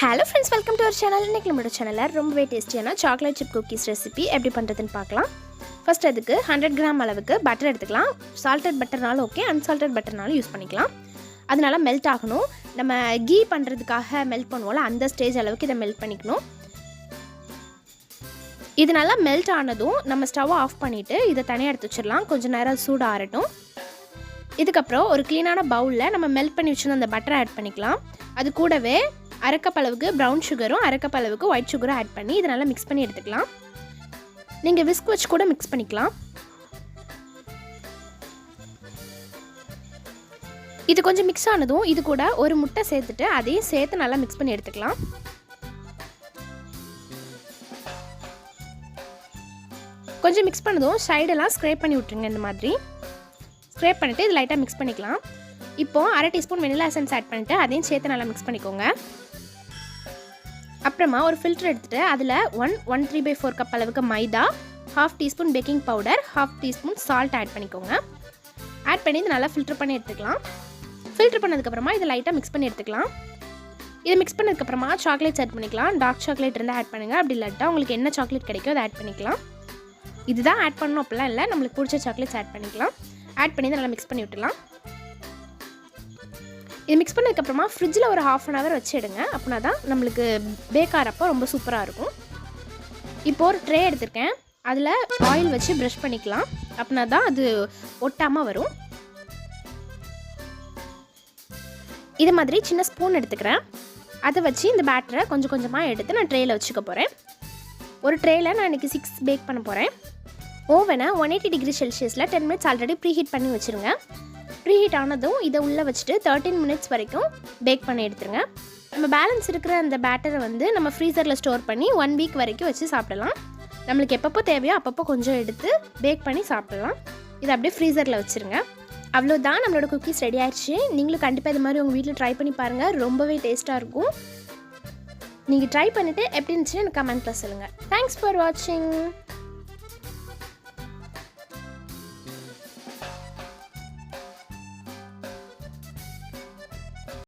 Hello friends, welcome to our channel. இன்றைக்கி நம்மளோட சேனலில் ரொம்பவே டேஸ்டியான சாக்லேட் சிப் குக்கீஸ் ரெசிபி எப்படி பண்ணுறதுன்னு பார்க்கலாம். ஃபர்ஸ்ட் அதுக்கு 100 கிராம் அளவுக்கு பட்டர் எடுத்துக்கலாம். சால்டட் பட்டர்னாலும் ஓகே, அன்சால்டட் பட்டர்னாலும் யூஸ் பண்ணிக்கலாம். அதனால மெல்ட் ஆகணும். நம்ம கீ பண்ணுறதுக்காக மெல்ட் பண்ணுவோம்ல, அந்த ஸ்டேஜ் அளவுக்கு இதை மெல்ட் பண்ணிக்கணும். இது நல்லா மெல்ட் ஆனதும் நம்ம ஸ்டவ்வை ஆஃப் பண்ணிவிட்டு இதை தனியாக எடுத்து வச்சிடலாம். கொஞ்சம் நேரம் சூடு ஆறட்டும். இதுக்கப்புறம் ஒரு க்ளீனான பவுலில் நம்ம மெல்ட் பண்ணி வச்சுருந்த அந்த பட்டரை ஆட் பண்ணிக்கலாம். அது கூடவே அரை கப் அளவுக்கு ப்ரௌன் சுகரும் அரை கப் அளவுக்கு ஒயிட் சுகரும் ஆட் பண்ணி இதை நல்லா மிக்ஸ் பண்ணி எடுத்துக்கலாம். நீங்கள் விஸ்க் வச்சு கூட மிக்ஸ் பண்ணிக்கலாம். இது கொஞ்சம் மிக்ஸ் ஆனதும் இது கூட ஒரு முட்டை சேர்த்துட்டு அதையும் சேர்த்து நல்லா மிக்ஸ் பண்ணி எடுத்துக்கலாம். கொஞ்சம் மிக்ஸ் பண்ணதும் சைடெல்லாம் ஸ்க்ரேப் பண்ணி விட்டுருங்க. இந்த மாதிரி ஸ்க்ரேப் பண்ணிவிட்டு இது லைட்டாக மிக்ஸ் பண்ணிக்கலாம். இப்போது அரை டீஸ்பூன் வெனிலா எசன்ஸ் ஆட் பண்ணிவிட்டு அதையும் சேர்த்து நல்லா மிக்ஸ் பண்ணிக்கோங்க. அப்புறமா ஒரு ஃபில்டர் எடுத்துகிட்டு அதில் 1/3/4 கப் அளவுக்கு மைதா, 1/2 teaspoon baking powder, 1/2 teaspoon salt add பண்ணிக்கோங்க. ஆட் பண்ணி இது நல்லா ஃபில்டர் பண்ணி எடுத்துக்கலாம். ஃபில்டர் பண்ணதுக்கப்புறமா இதை லைட்டாக மிக்ஸ் பண்ணி எடுத்துக்கலாம். இதை மிக்ஸ் பண்ணதுக்கப்புறமா சாக்லேட்ஸ் ஆட் பண்ணிக்கலாம். டார்க் சாக்லேட் இருந்தால் ஆட் பண்ணுங்கள். அப்படி இல்லாட்டா உங்களுக்கு என்ன சாக்லேட் கிடைக்கோ அதை ஆட் பண்ணிக்கலாம். இதுதான் ஆட் பண்ணணும் அப்படிலாம் இல்லை, நம்மளுக்கு பிடிச்ச சாக்லேட்ஸ் ஆட் பண்ணிக்கலாம். ஆட் பண்ணி நல்லா மிக்ஸ் பண்ணி விட்டுலாம். இது மிக்ஸ் பண்ணதுக்கப்புறமா ஃப்ரிட்ஜில் ஒரு 1/2 அன் ஹவர் வச்சுடுங்க. அப்படின்னா தான் நம்மளுக்கு பேக் ஆகிறப்போ ரொம்ப சூப்பராக இருக்கும். இப்போது ஒரு ட்ரே எடுத்திருக்கேன். அதில் ஆயில் வச்சு ப்ரஷ் பண்ணிக்கலாம். அப்படின்னா தான் அது ஒட்டாமல் வரும். இது மாதிரி சின்ன ஸ்பூன் எடுத்துக்கிறேன். அதை வச்சு இந்த பேட்டரை கொஞ்சம் கொஞ்சமாக எடுத்து நான் ட்ரேயில் வச்சுக்க போகிறேன். ஒரு ட்ரேயில் நான் இன்றைக்கி 6 பேக் பண்ண போகிறேன். ஓவனை 180 டிகிரி செல்சியஸில் 10 மினிட்ஸ் ஆல்ரெடி ப்ரீஹீட் பண்ணி வச்சுருங்க. ப்ரீஹீட் ஆனதும் இதை உள்ளே வச்சுட்டு 13 மினிட்ஸ் வரைக்கும் பேக் பண்ணி எடுத்துருங்க. நம்ம பேலன்ஸ் இருக்கிற அந்த பேட்டரை நம்ம ஃப்ரீசரில் ஸ்டோர் பண்ணி 1 வீக் வரைக்கும் வச்சு சாப்பிடலாம். நம்மளுக்கு எப்பப்போ தேவையோ அப்பப்போ கொஞ்சம் எடுத்து பேக் பண்ணி சாப்பிடலாம். இதை அப்படியே ஃப்ரீசரில் வச்சுருங்க. அவ்வளோதான், நம்மளோட குக்கீஸ் ரெடி ஆயிடுச்சு. நீங்களும் கண்டிப்பாக இது மாதிரி உங்கள் வீட்டில் ட்ரை பண்ணி பாருங்கள். ரொம்பவே டேஸ்ட்டாக இருக்கும். நீங்கள் ட்ரை பண்ணிவிட்டு எப்படி இருந்துச்சுன்னு எனக்கு கமெண்ட்டில் சொல்லுங்கள். தேங்க்ஸ் ஃபார் வாட்சிங்.